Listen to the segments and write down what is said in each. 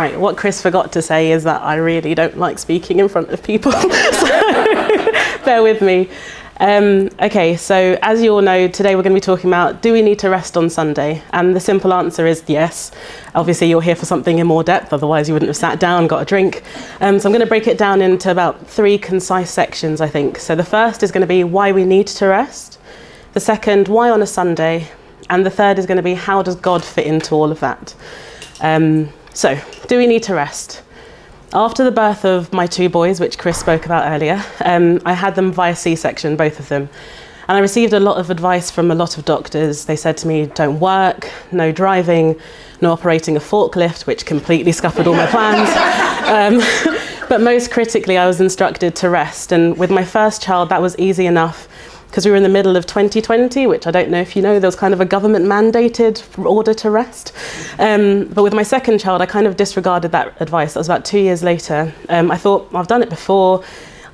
Right, what Chris forgot to say is that I really don't like speaking in front of people, so bear with me. Okay, so as you all know, today we're going to be talking about, do we need to rest on Sunday? And the simple answer is yes. Obviously, you're here for something in more depth, otherwise you wouldn't have sat down, got a drink. So I'm going to break it down into about 3 concise sections, I think. So the first is going to be why we need to rest. The second, why on a Sunday? And the third is going to be, how does God fit into all of that? So, do we need to rest? After the birth of my 2 boys, which Chris spoke about earlier, I had them via C-section, both of them. And I received a lot of advice from a lot of doctors. They said to me, don't work, no driving, no operating a forklift, which completely scuppered all my plans. But most critically, I was instructed to rest. And with my first child, that was easy enough, because we were in the middle of 2020, which I don't know if you know, there was kind of a government mandated order to rest. But with my second child, I kind of disregarded that advice. That was about 2 years later. I thought, I've done it before,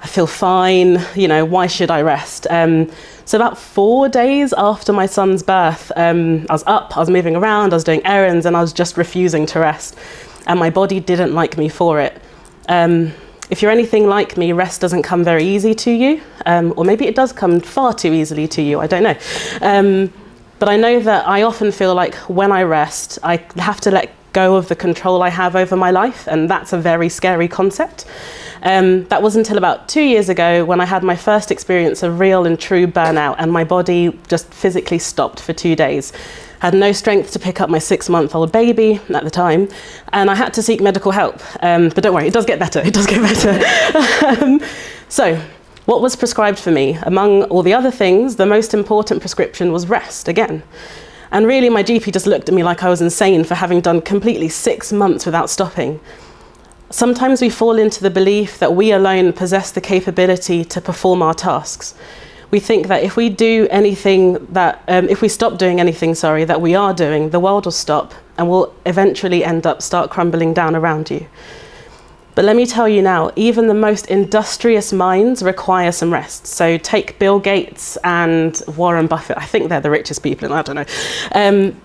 I feel fine, you know, why should I rest? So about 4 days after my son's birth, I was up, I was moving around, I was doing errands, and I was just refusing to rest. And my body didn't like me for it. If you're anything like me, rest doesn't come very easy to you, or maybe it does come far too easily to you, I don't know. But I know that I often feel like when I rest, I have to let go of the control I have over my life, and that's a very scary concept. That was until about 2 years ago when I had my first experience of real and true burnout, and my body just physically stopped for 2 days. Had no strength to pick up my 6-month-old baby at the time, and I had to seek medical help. But don't worry, it does get better, it does get better. So, what was prescribed for me? Among all the other things, the most important prescription was rest, again. And really, my GP just looked at me like I was insane for having done completely 6 months without stopping. Sometimes we fall into the belief that we alone possess the capability to perform our tasks. We think that if we do anything that, if we stop doing anything, that we are doing, the world will stop and will eventually start crumbling down around you. But let me tell you now, even the most industrious minds require some rest. So take Bill Gates and Warren Buffett. I think they're the richest people, I don't know.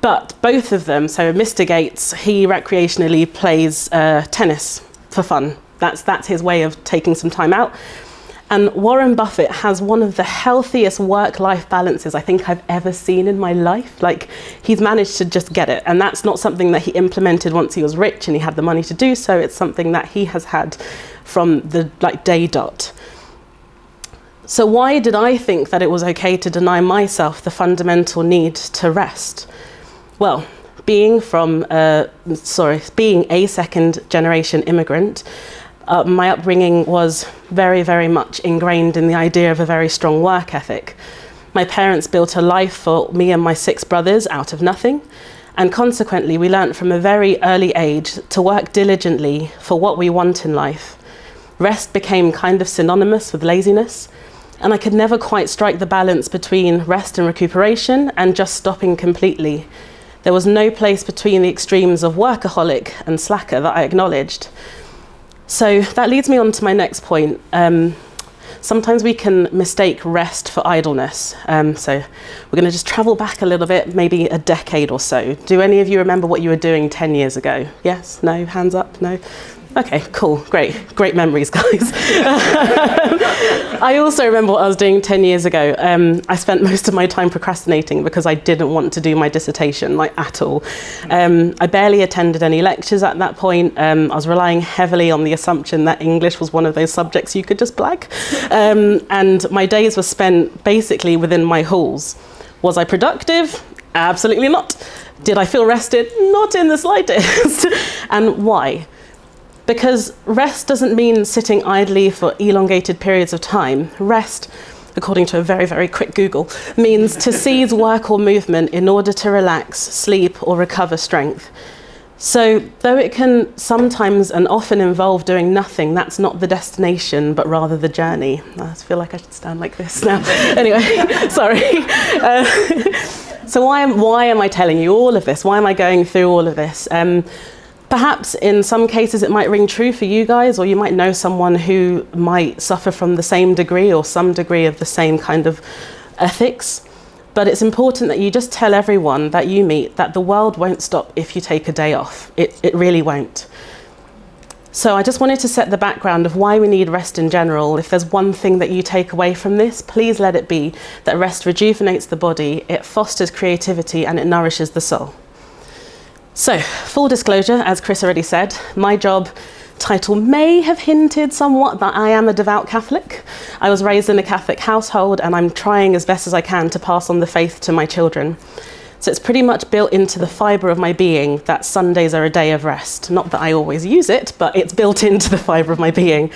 But both of them, so Mr. Gates, he recreationally plays tennis for fun. That's his way of taking some time out. And Warren Buffett has one of the healthiest work-life balances I think I've ever seen in my life. Like, he's managed to just get it. And that's not something that he implemented once he was rich and he had the money to do so. It's something that he has had from the day dot. So why did I think that it was okay to deny myself the fundamental need to rest? Well, being a second-generation immigrant, my upbringing was very, very much ingrained in the idea of a very strong work ethic. My parents built a life for me and my 6 brothers out of nothing, and consequently we learnt from a very early age to work diligently for what we want in life. Rest became kind of synonymous with laziness, and I could never quite strike the balance between rest and recuperation and just stopping completely. There was no place between the extremes of workaholic and slacker that I acknowledged. So that leads me on to my next point. Sometimes we can mistake rest for idleness. So we're going to just travel back a little bit, maybe a decade or so. Do any of you remember what you were doing 10 years ago? Yes? No? Hands up? No? Okay, cool, great memories, guys. I also remember what I was doing 10 years ago. I spent most of my time procrastinating because I didn't want to do my dissertation, like at all. I barely attended any lectures at that point. I was relying heavily on the assumption that English was one of those subjects you could just blag. And my days were spent basically within my halls. Was I productive? Absolutely not. Did I feel rested? Not in the slightest. And why? Because rest doesn't mean sitting idly for elongated periods of time. Rest, according to a very, very quick Google, means to cease work or movement in order to relax, sleep, or recover strength. So, though it can sometimes and often involve doing nothing, that's not the destination, but rather the journey. I feel like I should stand like this now. Anyway, sorry. So why am I telling you all of this? Why am I going through all of this? Perhaps in some cases it might ring true for you guys, or you might know someone who might suffer from the same degree or some degree of the same kind of ethics. But it's important that you just tell everyone that you meet that the world won't stop if you take a day off. It really won't. So I just wanted to set the background of why we need rest in general. If there's one thing that you take away from this, please let it be that rest rejuvenates the body, it fosters creativity, and it nourishes the soul. So, full disclosure, as Chris already said, my job title may have hinted somewhat that I am a devout Catholic. I was raised in a Catholic household, and I'm trying as best as I can to pass on the faith to my children. So it's pretty much built into the fibre of my being that Sundays are a day of rest. Not that I always use it, but it's built into the fibre of my being.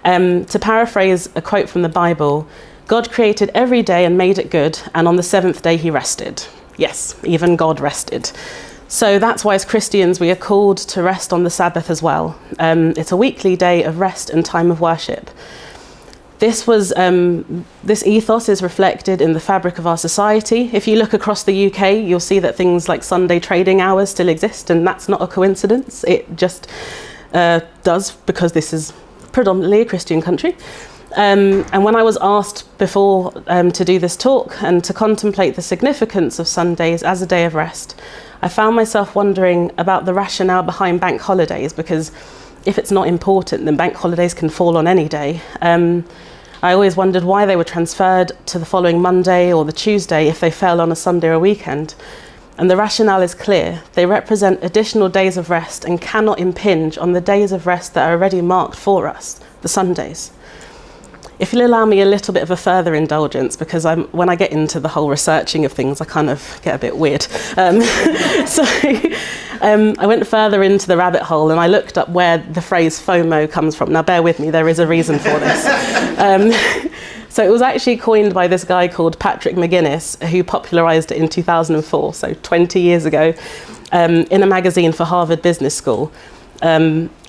To paraphrase a quote from the Bible, God created every day and made it good, and on the seventh day he rested. Yes, even God rested. So that's why as Christians we are called to rest on the Sabbath as well. It's a weekly day of rest and time of worship. This ethos is reflected in the fabric of our society. If you look across the UK, you'll see that things like Sunday trading hours still exist, and that's not a coincidence. It just does, because this is predominantly a Christian country. And when I was asked before to do this talk and to contemplate the significance of Sundays as a day of rest, I found myself wondering about the rationale behind bank holidays, because if it's not important, then bank holidays can fall on any day. I always wondered why they were transferred to the following Monday or the Tuesday if they fell on a Sunday or a weekend. And the rationale is clear. They represent additional days of rest and cannot impinge on the days of rest that are already marked for us, the Sundays. If you'll allow me a little bit of a further indulgence, because when I get into the whole researching of things, I kind of get a bit weird. I went further into the rabbit hole and I looked up where the phrase FOMO comes from. Now, bear with me, there is a reason for this. So it was actually coined by this guy called Patrick McGuinness, who popularised it in 2004, so 20 years ago, in a magazine for Harvard Business School.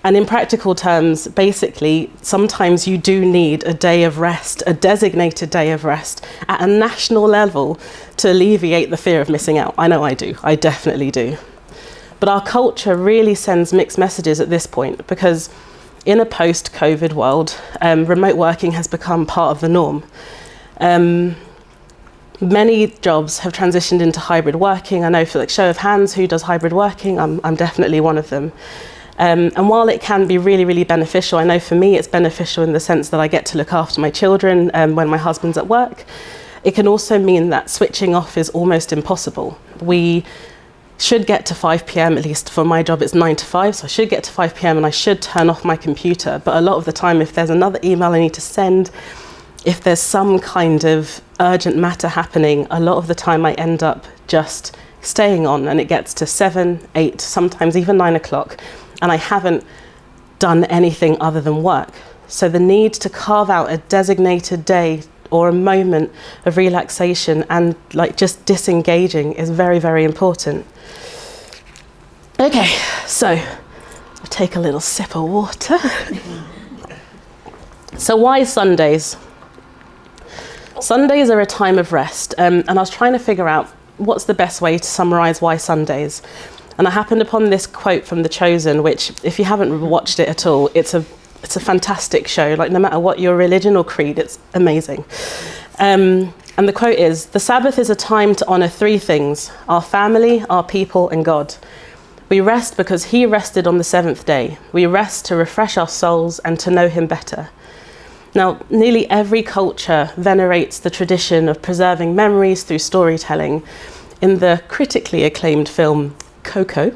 And in practical terms, basically, sometimes you do need a day of rest, a designated day of rest at a national level to alleviate the fear of missing out. I know I do, I definitely do. But our culture really sends mixed messages at this point, because in a post-COVID world, remote working has become part of the norm. Many jobs have transitioned into hybrid working. I know, for like show of hands, who does hybrid working? I'm definitely one of them. And while it can be really, really beneficial, I know for me it's beneficial in the sense that I get to look after my children when my husband's at work. It can also mean that switching off is almost impossible. We should get to 5 p.m, at least for my job it's 9 to 5, so I should get to 5 p.m. and I should turn off my computer. But a lot of the time, if there's another email I need to send, if there's some kind of urgent matter happening, a lot of the time I end up just staying on, and it gets to 7, 8, sometimes even 9 o'clock. And I haven't done anything other than work. So the need to carve out a designated day or a moment of relaxation and like just disengaging is very, very important. Okay, so I'll take a little sip of water. So why Sundays? Sundays are a time of rest, and I was trying to figure out what's the best way to summarise why Sundays. And I happened upon this quote from The Chosen, which, if you haven't watched it at all, it's a fantastic show. Like, no matter what your religion or creed, it's amazing. And the quote is, "The Sabbath is a time to honour 3 things: our family, our people, and God. We rest because he rested on the 7th day. We rest to refresh our souls and to know him better." Now, nearly every culture venerates the tradition of preserving memories through storytelling. In the critically acclaimed film Coco,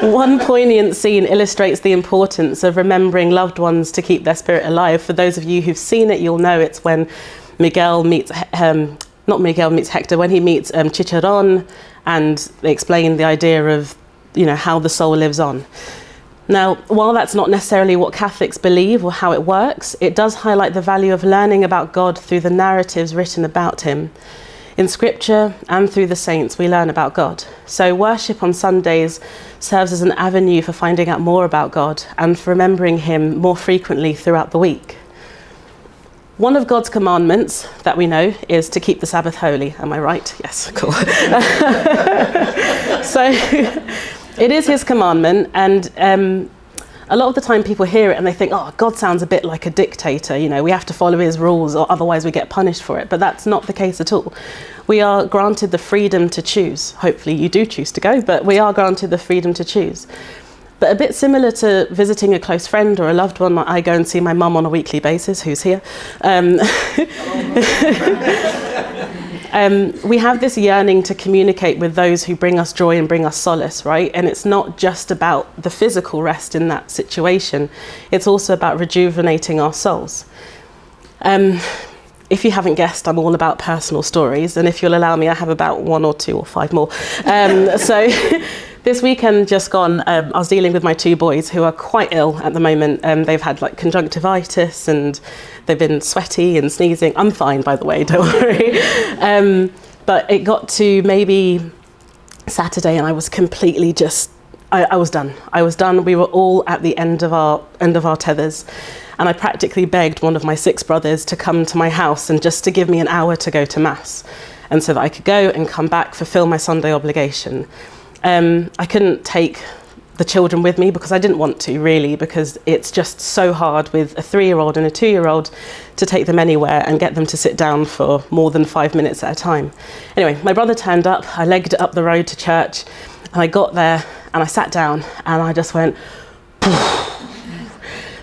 one poignant scene illustrates the importance of remembering loved ones to keep their spirit alive. For those of you who've seen it, you'll know it's when Miguel meets, not Miguel meets Hector, when he meets Chicharron, and they explain the idea of, how the soul lives on. Now, while that's not necessarily what Catholics believe or how it works, it does highlight the value of learning about God through the narratives written about him. In Scripture and through the saints, we learn about God. So worship on Sundays serves as an avenue for finding out more about God and for remembering him more frequently throughout the week. One of God's commandments that we know is to keep the Sabbath holy. Am I right? Yes, cool. So it is his commandment, and a lot of the time people hear it and they think, oh, God sounds a bit like a dictator, we have to follow his rules or otherwise we get punished for it. But that's not the case at all. We are granted the freedom to choose. Hopefully you do choose to go, but we are granted the freedom to choose. But a bit similar to visiting a close friend or a loved one, I go and see my mum on a weekly basis, who's here. We have this yearning to communicate with those who bring us joy and bring us solace, right? And it's not just about the physical rest in that situation. It's also about rejuvenating our souls. If you haven't guessed, I'm all about personal stories. And if you'll allow me, I have about 1 or 2 or 5 more. So this weekend just gone, I was dealing with my 2 boys who are quite ill at the moment. They've had like conjunctivitis and they've been sweaty and sneezing. I'm fine, by the way, don't worry. But it got to maybe Saturday and I was completely just, I was done. I was done. We were all at the end of our tethers. And I practically begged one of my 6 brothers to come to my house and just to give me an hour to go to Mass. And so that I could go and come back, fulfill my Sunday obligation. I couldn't take the children with me because I didn't want to really, because it's just so hard with a 3-year-old and a 2-year-old to take them anywhere and get them to sit down for more than 5 minutes at a time. Anyway, my brother turned up, I legged it up the road to church and I got there and I sat down and I just went,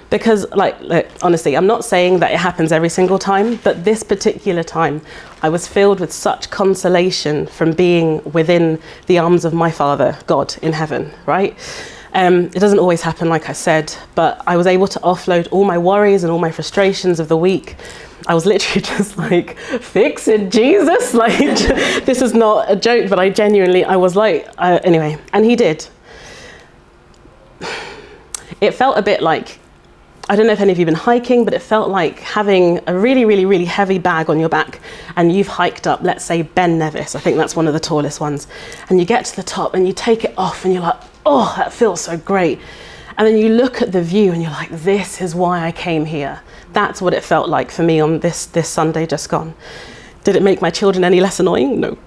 because look, honestly, I'm not saying that it happens every single time, but this particular time, I was filled with such consolation from being within the arms of my Father, God in heaven, right? It doesn't always happen, like I said, but I was able to offload all my worries and all my frustrations of the week. I was literally just like, fix it, Jesus. Like, this is not a joke, but I was like, anyway, and he did. It felt a bit like, I don't know if any of you have been hiking, but it felt like having a really, really, really heavy bag on your back and you've hiked up, let's say, Ben Nevis. I think that's one of the tallest ones. And you get to the top and you take it off and you're like, oh, that feels so great. And then you look at the view and you're like, this is why I came here. That's what it felt like for me on this Sunday just gone. Did it make my children any less annoying? No.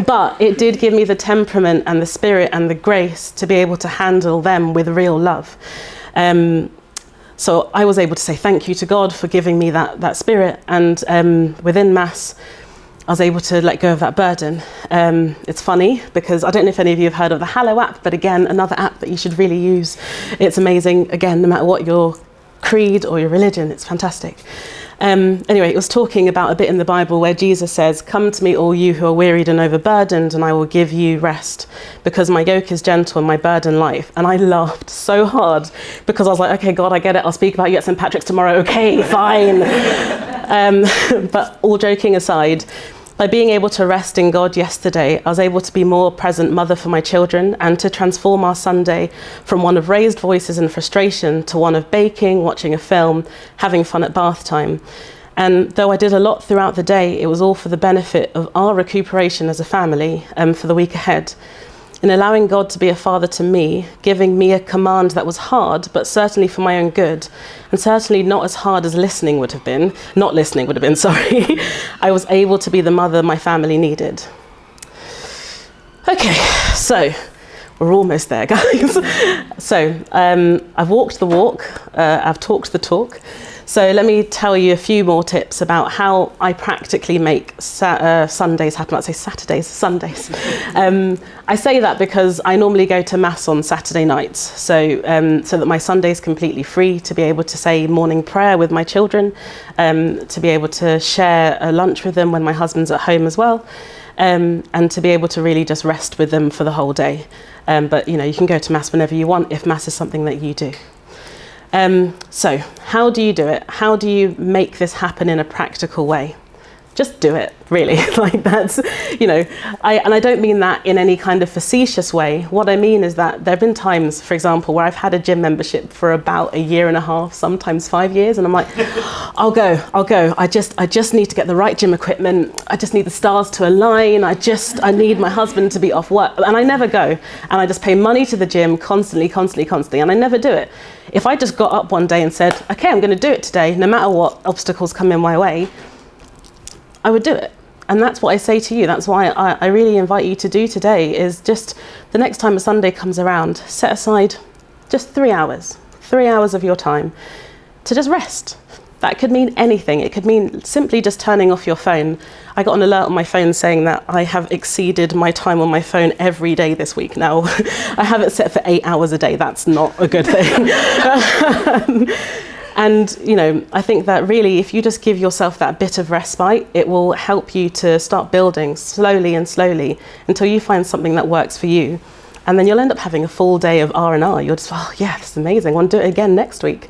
But it did give me the temperament and the spirit and the grace to be able to handle them with real love. So I was able to say thank you to God for giving me that spirit, and within Mass I was able to let go of that burden. It's funny because I don't know if any of you have heard of the Hallow app, but again, another app that you should really use. It's amazing, again, no matter what your creed or your religion, it's fantastic. Anyway, it was talking about a bit in the Bible where Jesus says, come to me all you who are wearied and overburdened and I will give you rest, because my yoke is gentle and my burden light. And I laughed so hard because I was like, okay, God, I get it. I'll speak about you at St. Patrick's tomorrow. Okay, fine. But all joking aside, by being able to rest in God yesterday, I was able to be more present mother for my children and to transform our Sunday from one of raised voices and frustration to one of baking, watching a film, having fun at bath time. And though I did a lot throughout the day, it was all for the benefit of our recuperation as a family for the week ahead. In allowing God to be a father to me, giving me a command that was hard, but certainly for my own good, and certainly not as hard as not listening would have been, I was able to be the mother my family needed. Okay, so we're almost there, guys. So I've walked the walk, I've talked the talk. So let me tell you a few more tips about how I practically make Sundays happen. I'd say Saturdays, Sundays. I say that because I normally go to Mass on Saturday nights, so that my Sunday's completely free to be able to say morning prayer with my children, to be able to share a lunch with them when my husband's at home as well, and to be able to really just rest with them for the whole day. But you can go to Mass whenever you want if Mass is something that you do. So how do you do it? How do you make this happen in a practical way? Just do it, really. Like that's, and I don't mean that in any kind of facetious way. What I mean is that there have been times, for example, where I've had a gym membership for about 1.5 years, sometimes 5 years, and I'm like, I'll go. I just need to get the right gym equipment. I just need the stars to align. I need my husband to be off work, and I never go. And I just pay money to the gym constantly, and I never do it. If I just got up one day and said, okay, I'm going to do it today, no matter what obstacles come in my way, I would do it. And that's what I say to you. That's why I really invite you to do today is just the next time a Sunday comes around, set aside just 3 hours of your time to just rest. That could mean anything. It could mean simply just turning off your phone. I got an alert on my phone saying that I have exceeded my time on my phone every day this week. Now, I have it set for 8 hours a day. That's not a good thing. And, you know, I think that really, if you just give yourself that bit of respite, it will help you to start building slowly and slowly until you find something that works for you. And then you'll end up having a full day of R&R. You'll just, oh yeah, this is amazing. I want to do it again next week.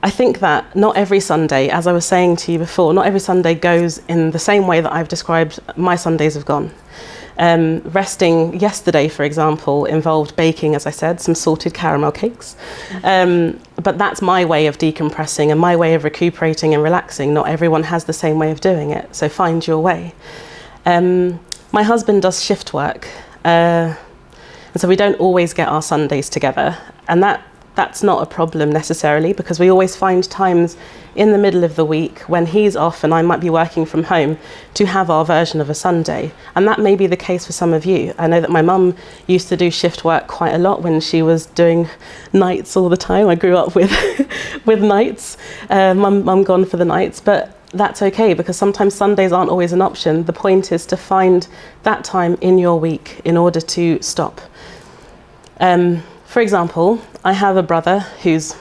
I think that not every Sunday, as I was saying to you before, not every Sunday goes in the same way that I've described my Sundays have gone. Resting yesterday, for example, involved baking, as I said, some salted caramel cakes. But that's my way of decompressing and my way of recuperating and relaxing. Not everyone has the same way of doing it, so find your way. My husband does shift work, and so we don't always get our Sundays together. And that's not a problem necessarily, because we always find times in the middle of the week when he's off and I might be working from home to have our version of a Sunday. And that may be the case for some of you. I know that my mum used to do shift work quite a lot when she was doing nights all the time. I grew up with with nights, mum gone for the nights, but that's okay, because sometimes Sundays aren't always an option. The point is to find that time in your week in order to stop. For example, I have a brother who's,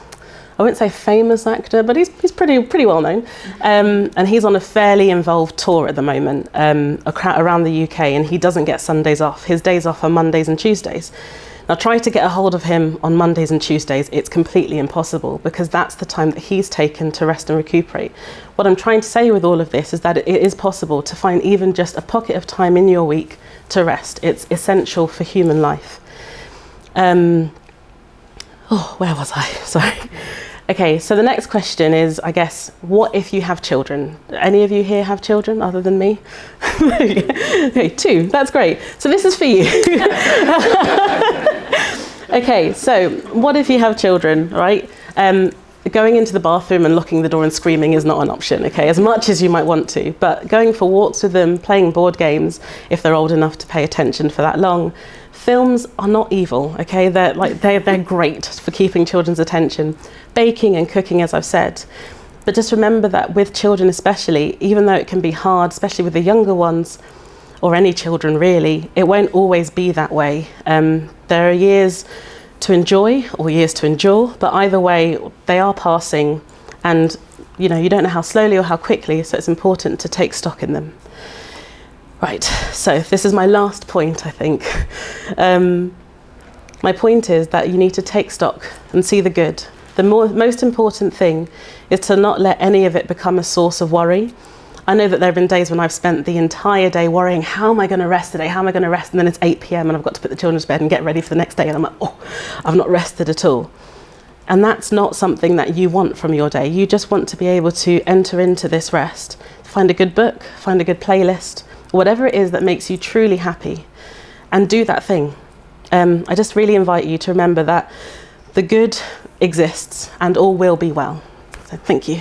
I wouldn't say famous actor, but he's pretty well known. And he's on a fairly involved tour at the moment around the UK, and he doesn't get Sundays off. His days off are Mondays and Tuesdays. Now, try to get a hold of him on Mondays and Tuesdays, it's completely impossible, because that's the time that he's taken to rest and recuperate. What I'm trying to say with all of this is that it is possible to find even just a pocket of time in your week to rest. It's essential for human life. Where was I? Sorry. Okay, so the next question is, I guess, what if you have children? Any of you here have children other than me? Okay, 2, that's great. So this is for you. Okay, so what if you have children, right? Going into the bathroom and locking the door and screaming is not an option, okay, as much as you might want to. But going for walks with them, playing board games, if they're old enough to pay attention for that long. Films are not evil, okay? They're great for keeping children's attention. Baking and cooking, as I've said. But just remember that with children especially, even though it can be hard, especially with the younger ones, or any children really, it won't always be that way. There are years to enjoy or years to endure, but either way, they are passing, and you don't know how slowly or how quickly, so it's important to take stock in them. Right, so this is my last point, I think. My point is that you need to take stock and see the good. The most important thing is to not let any of it become a source of worry. I know that there have been days when I've spent the entire day worrying, how am I going to rest today? How am I going to rest? And then it's 8 p.m. and I've got to put the children to bed and get ready for the next day. And I'm like, oh, I've not rested at all. And that's not something that you want from your day. You just want to be able to enter into this rest. Find a good book, find a good playlist, whatever it is that makes you truly happy, and do that thing. I just really invite you to remember that the good exists and all will be well. So thank you.